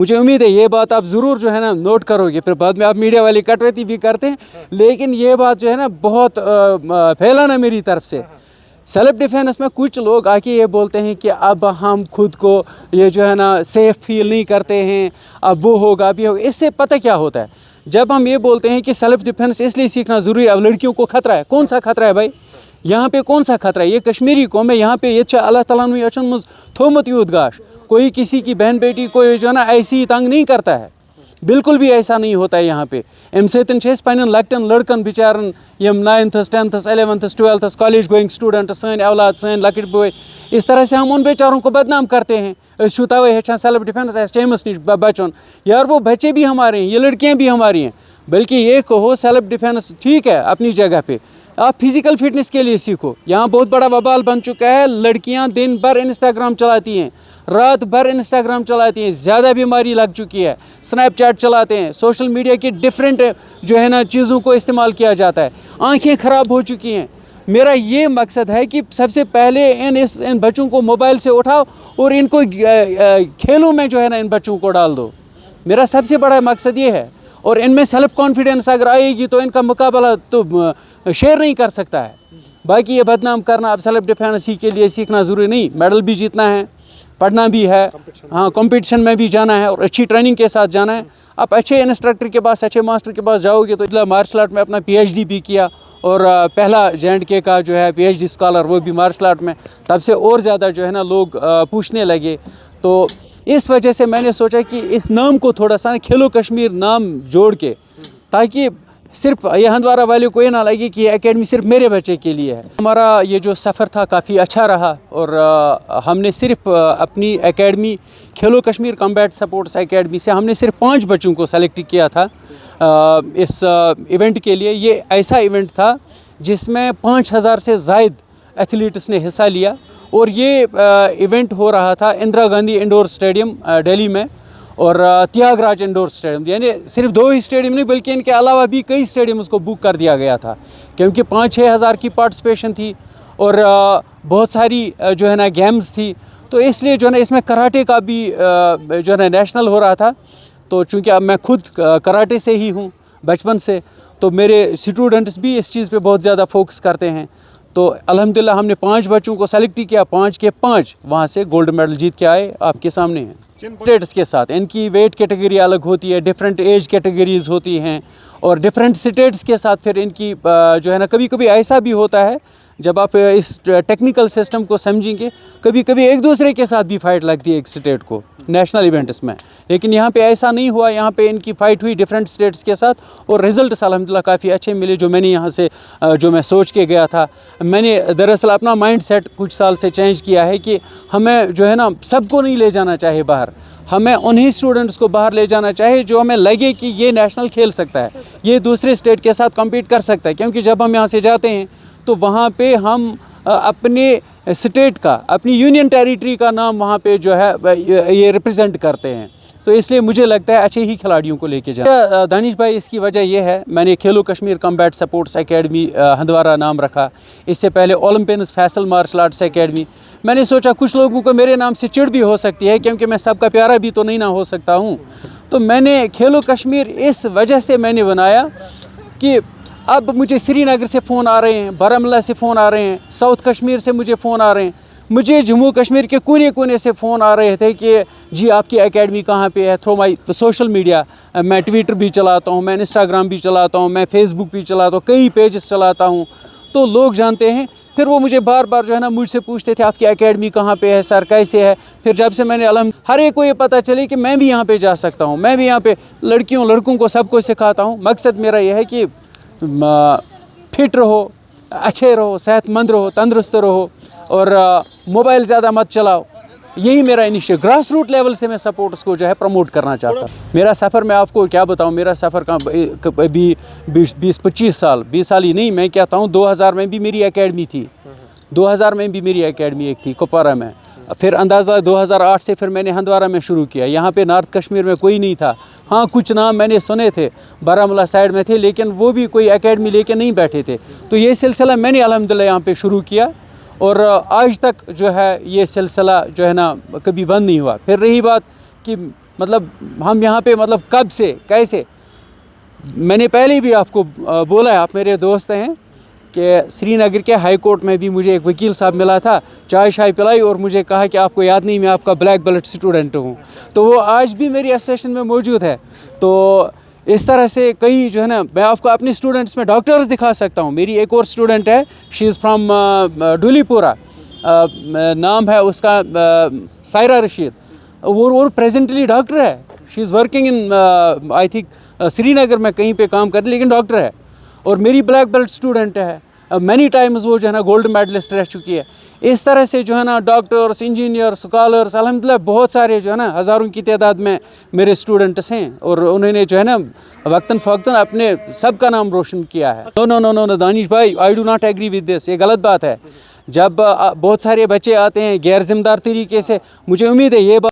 मुझे उम्मीद है ये बात आप ज़रूर जो है ना नोट करोगे, फिर बाद में आप मीडिया वाली कटौती भी करते हैं, लेकिन ये बात जो है ना बहुत फैलाना मेरी तरफ से। सेल्फ डिफेंस में कुछ लोग आके ये बोलते हैं कि अब हम खुद को ये जो है ना सेफ फील नहीं करते हैं, अब वो होगा अभी होगा। इससे पता क्या होता है, जब हम ये बोलते हैं कि सेल्फ डिफेंस इसलिए सीखना ज़रूरी है, अब लड़कियों को खतरा है, कौन सा खतरा है भाई? यहाँ पे कौन सा खतरा है? ये कश्मीरी कौम है, यहाँ पे ये अल्लाह ताला ने अचन मज थोमत यूत गाश, कोई किसी की बहन बेटी को जो है ना ऐसी ही तंग नहीं करता है, बिल्कुल भी ऐसा नहीं होता है यहाँ पे। अम सत पन्न लकटन लड़कन बिचारन यम 9th 10th 11th 12th college going student सन औलाद सन लकट बॉय, इस तरह से हम उन बेचारों को बदनाम करते हैं। तवे हेचान सेल्फ डिफेंस टेमस नश बचन, यार वो बच्चे भी हमारे हैं, ये लड़कियाँ भी हमारी हैं। बल्कि ये कहो सेल्फ डिफेंस ठीक है अपनी जगह पे, आप फिज़िकल फिटनेस के लिए सीखो। यहाँ बहुत बड़ा वबाल बन चुका है, लड़कियाँ दिन भर इंस्टाग्राम चलाती हैं, रात भर इंस्टाग्राम चलाती हैं, ज़्यादा बीमारी लग चुकी है, स्नैपचैट चलाते हैं, सोशल मीडिया की डिफरेंट जो है ना चीज़ों को इस्तेमाल किया जाता है, आँखें ख़राब हो चुकी हैं। मेरा ये मकसद है कि सबसे पहले इन बच्चों को मोबाइल से उठाओ और इनको खेलों में जो है ना इन बच्चों को डाल दो। मेरा सबसे बड़ा मकसद ये है, और इनमें सेल्फ कॉन्फिडेंस अगर आएगी तो इनका मुकाबला तो शेयर नहीं कर सकता है। बाकी ये बदनाम करना, अब सेल्फ डिफेंस के लिए सीखना ज़रूरी नहीं, मेडल भी जीतना है, पढ़ना भी है, हाँ कंपटीशन में भी जाना है और अच्छी ट्रेनिंग के साथ जाना है। आप अच्छे इंस्ट्रक्टर के पास, अच्छे मास्टर के पास जाओगे तो मार्शल आर्ट में अपना PhD भी किया, और पहला J&K का जो है PhD स्कॉलर वो भी मार्शल आर्ट में, तब से और ज़्यादा जो है ना लोग पूछने लगे। तो इस वजह से मैंने सोचा कि इस नाम को थोड़ा सा खेलो कश्मीर नाम जोड़ के, ताकि सिर्फ ये हंदवारा वाले को ये ना लगे कि ये एकेडमी सिर्फ मेरे बच्चे के लिए है। हमारा ये जो सफ़र था काफ़ी अच्छा रहा, और हमने सिर्फ अपनी एकेडमी खेलो कश्मीर कॉम्बैट सपोर्ट्स एकेडमी से हमने सिर्फ 5 बच्चों को सेलेक्ट किया था इस इवेंट के लिए। ये ऐसा इवेंट था जिसमें 5000 से ज़ायद एथलीट्स ने हिस्सा लिया, और ये इवेंट हो रहा था इंदिरा गांधी इंडोर स्टेडियम दिल्ली में, और त्यागराज इंडोर स्टेडियम, यानी सिर्फ 2 ही स्टेडियम नहीं बल्कि इनके अलावा भी कई स्टेडियम उसको बुक कर दिया गया था, क्योंकि 5-6 हज़ार की पार्टिसिपेशन थी, और बहुत सारी जो है ना गेम्स थी। तो इसलिए जो है ना इसमें कराटे का भी जो है ना नेशनल हो रहा था। तो चूँकि अब मैं खुद कराटे से ही हूँ बचपन से, तो मेरे स्टूडेंट्स भी इस चीज़ पे बहुत ज़्यादा फोकस करते हैं। तो अल्हम्दुलिल्लाह हमने 5 बच्चों को सेलेक्ट किया, 5 के 5 वहाँ से गोल्ड मेडल जीत के आए, आपके सामने हैं। स्टेट्स के साथ इनकी वेट कैटेगरी अलग होती है, डिफरेंट एज कैटेगरीज होती हैं, और डिफरेंट स्टेट्स के साथ फिर इनकी जो है ना कभी कभी ऐसा भी होता है, जब आप इस टेक्निकल सिस्टम को समझेंगे, कभी कभी एक दूसरे के साथ भी फ़ाइट लगती है एक स्टेट को नेशनल इवेंट्स में, लेकिन यहाँ पे ऐसा नहीं हुआ। यहाँ पे इनकी फ़ाइट हुई डिफरेंट स्टेट्स के साथ, और रिज़ल्ट्स अल्हम्दुलिल्लाह काफ़ी अच्छे मिले। जो मैंने यहाँ से जो मैं सोच के गया था, मैंने दरअसल अपना माइंड सेट कुछ साल से चेंज किया है कि हमें जो है ना सबको नहीं ले जाना चाहिए बाहर, हमें उन्हीं स्टूडेंट्स को बाहर ले जाना चाहिए जो हमें लगे कि ये नेशनल खेल सकता है, ये दूसरे स्टेट के साथ कम्पीट कर सकता है। क्योंकि जब हम यहाँ से जाते हैं तो वहाँ पे हम अपने स्टेट का, अपनी यूनियन टेरिटरी का नाम वहाँ पे जो है ये रिप्रेजेंट करते हैं। तो इसलिए मुझे लगता है अच्छे ही खिलाड़ियों को लेके जाना। दानिश भाई, इसकी वजह यह है, मैंने Khelo Kashmir combat sports academy Handwara नाम रखा, इससे पहले olympians Faisal martial arts academy. मैंने सोचा कुछ लोगों को मेरे नाम से चिढ़ भी हो सकती है, क्योंकि मैं सबका प्यारा भी तो नहीं ना हो सकता हूँ। तो मैंने खेलो कश्मीर इस वजह से मैंने बनाया कि अब मुझे श्रीनगर से फ़ोन आ रहे हैं, बारामूला से फ़ोन आ रहे हैं, साउथ कश्मीर से मुझे फ़ोन आ रहे हैं, मुझे जम्मू कश्मीर के कोने कोने से फ़ोन आ रहे थे कि जी आपकी एकेडमी कहाँ पे है। थ्रू माई सोशल मीडिया, मैं ट्विटर भी चलाता हूँ, मैं इंस्टाग्राम भी चलाता हूँ, मैं फेसबुक भी चलाता हूँ, कई पेजेस चलाता हूँ, तो लोग जानते हैं। फिर वो मुझे बार बार जो है ना मुझसे पूछते थे आपकी एकेडमी कहाँ पे है सर, कैसे है। फिर जब से मैंने हर एक को ये पता चले कि मैं भी यहाँ पे जा सकता हूँ, मैं भी यहाँ पे लड़कियों लड़कों को सबको सिखाता हूँ। मकसद मेरा यह है कि फिट रहो, अच्छे रहो, सेहतमंद रहो, तंदुरुस्त रहो, और मोबाइल ज़्यादा मत चलाओ। यही मेरा इनिशिएटिव, ग्रास रूट लेवल से मैं सपोर्ट्स को जो है प्रमोट करना चाहता हूँ। मेरा सफ़र मैं आपको क्या बताऊँ, मेरा सफ़र का भी 20-25 साल, 20 साल ही नहीं, मैं कहता हूँ 2000 में भी मेरी एकेडमी थी, 2000 में भी मेरी एकेडमी एक थी कुपवारा में। फिर अंदाज़ा 2008 से फिर मैंने हंदवारा में शुरू किया। यहाँ पे नॉर्थ कश्मीर में कोई नहीं था, हाँ कुछ नाम मैंने सुने थे, बारामूला साइड में थे, लेकिन वो भी कोई एकेडमी लेके नहीं बैठे थे। तो ये सिलसिला मैंने अल्हम्दुलिल्लाह यहाँ पे शुरू किया, और आज तक जो है ये सिलसिला जो है ना कभी बंद नहीं हुआ। फिर रही बात कि مطلب ہم یہاں پہ مطلب کب سے کیسے. میں نے پہلے بھی آپ کو بولا ہے, آپ میرے دوست ہیں, کہ سری نگر کے ہائی کورٹ میں بھی مجھے ایک وکیل صاحب ملا تھا, چائے شائے پلائی اور مجھے کہا کہ آپ کو یاد نہیں میں آپ کا بلیک بیلٹ اسٹوڈنٹ ہوں. تو وہ آج بھی میری ایسوسیشن میں موجود ہے. تو اس طرح سے کئی جو ہے نا, میں آپ کو اپنے اسٹوڈنٹس میں ڈاکٹرز دکھا سکتا ہوں. میری ایک اور اسٹوڈنٹ ہے, شی از فرام ڈولی پورہ, نام ہے اس کا سائرہ رشید, وہ پریزنٹلی ڈاکٹر ہے. She is working in I think Srinagar میں کہیں پہ کام کرتی, لیکن ڈاکٹر ہے. اور میری بلیک بیلٹ اسٹوڈنٹ ہے, مینی ٹائمز وہ جو ہے نا گولڈ میڈلسٹ رہ چکی ہے. اس طرح سے جو ہے نا ڈاکٹرس, انجینئر, اسکالرس, الحمدللہ بہت سارے جو ہے نا ہزاروں کی تعداد میں میرے اسٹوڈنٹس ہیں, اور انہوں نے جو ہے نا وقتاً فوقتاً اپنے سب کا نام روشن کیا ہے. نو نو نو نو دانش بھائی, I do not agree with this, یہ غلط بات ہے. جب بہت سارے بچے آتے ہیں غیر ذمہ دار طریقے سے, مجھے امید ہے یہ بات